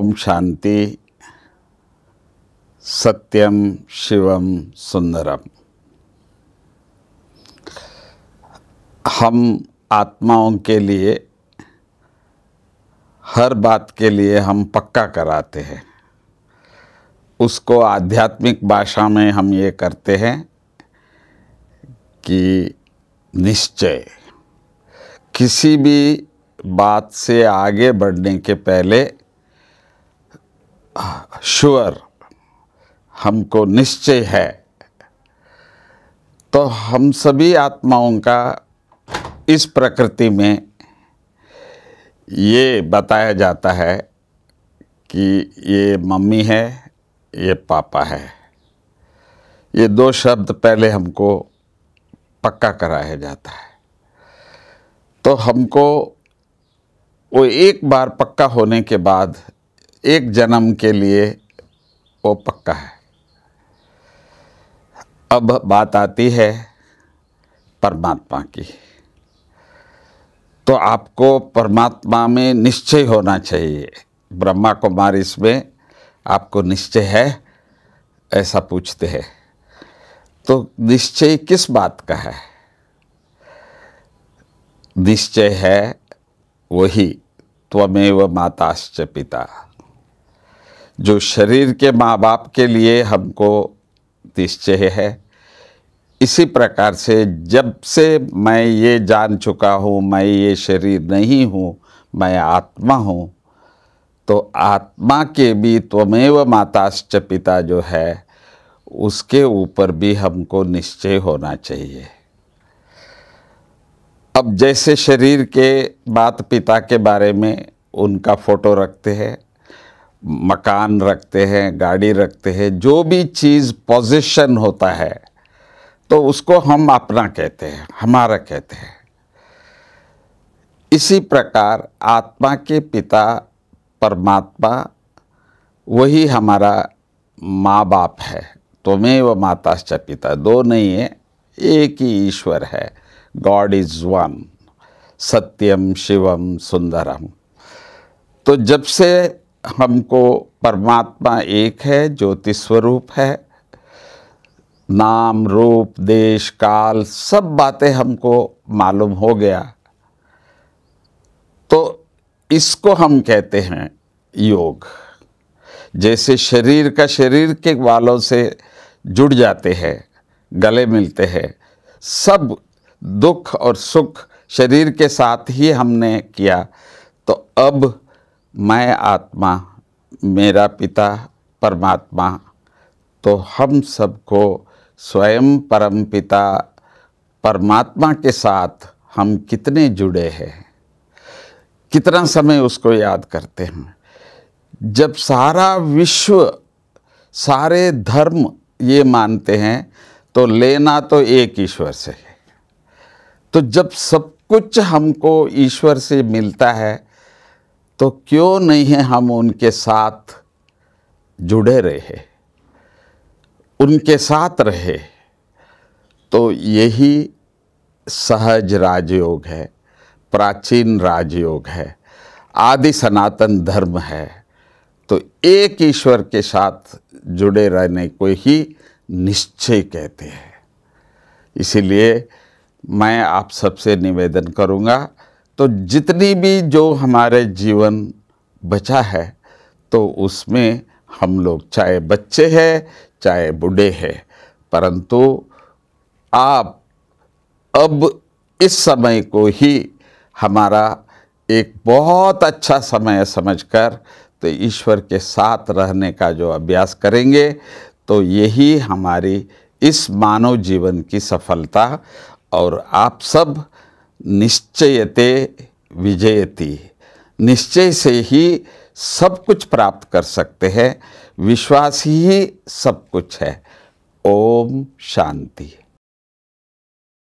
ओम शांति। सत्यम शिवम सुंदरम। हम आत्माओं के लिए हर बात के लिए हम पक्का कराते हैं। उसको आध्यात्मिक भाषा में हम ये करते हैं कि निश्चय। किसी भी बात से आगे बढ़ने के पहले श्योर हमको निश्चय है। तो हम सभी आत्माओं का इस प्रकृति में ये बताया जाता है कि ये मम्मी है, ये पापा है। ये दो शब्द पहले हमको पक्का कराया जाता है। तो हमको वो एक बार पक्का होने के बाद एक जन्म के लिए वो पक्का है। अब बात आती है परमात्मा की। तो आपको परमात्मा में निश्चय होना चाहिए। ब्रह्मा कुमारी में आपको निश्चय है, ऐसा पूछते हैं। तो निश्चय किस बात का है? निश्चय है वही त्वमेव माताश्च पिता। जो शरीर के माँ बाप के लिए हमको निश्चय है, इसी प्रकार से जब से मैं ये जान चुका हूँ मैं ये शरीर नहीं हूँ, मैं आत्मा हूँ, तो आत्मा के भी त्वमेव माताश्च पिता जो है उसके ऊपर भी हमको निश्चय होना चाहिए। अब जैसे शरीर के माता पिता के बारे में उनका फ़ोटो रखते हैं, मकान रखते हैं, गाड़ी रखते हैं, जो भी चीज़ पोजीशन होता है तो उसको हम अपना कहते हैं, हमारा कहते हैं। इसी प्रकार आत्मा के पिता परमात्मा वही हमारा माँ बाप है। त्वमेव माताश्च पिता, दो नहीं है, एक ही ईश्वर है। गॉड इज वन, सत्यम शिवम सुंदरम। तो जब से हमको परमात्मा एक है, ज्योति स्वरूप है, नाम रूप देश काल सब बातें हमको मालूम हो गया, तो इसको हम कहते हैं योग। जैसे शरीर का शरीर के वालों से जुड़ जाते हैं, गले मिलते हैं, सब दुख और सुख शरीर के साथ ही हमने किया। तो अब मैं आत्मा, मेरा पिता परमात्मा, तो हम सबको स्वयं परम पिता परमात्मा के साथ हम कितने जुड़े हैं, कितना समय उसको याद करते हैं। जब सारा विश्व, सारे धर्म ये मानते हैं तो लेना तो एक ईश्वर से है। तो जब सब कुछ हमको ईश्वर से मिलता है तो क्यों नहीं है हम उनके साथ जुड़े रहे, उनके साथ रहे। तो यही सहज राजयोग है, प्राचीन राजयोग है, आदि सनातन धर्म है। तो एक ईश्वर के साथ जुड़े रहने को ही निश्चय कहते हैं। इसीलिए मैं आप सबसे निवेदन करूँगा, तो जितनी भी जो हमारे जीवन बचा है तो उसमें हम लोग चाहे बच्चे हैं चाहे बूढ़े हैं, परंतु आप अब इस समय को ही हमारा एक बहुत अच्छा समय समझकर तो ईश्वर के साथ रहने का जो अभ्यास करेंगे तो यही हमारी इस मानव जीवन की सफलता। और आप सब निश्चयते विजयति, निश्चय से ही सब कुछ प्राप्त कर सकते हैं। विश्वास ही सब कुछ है। ओम शांति।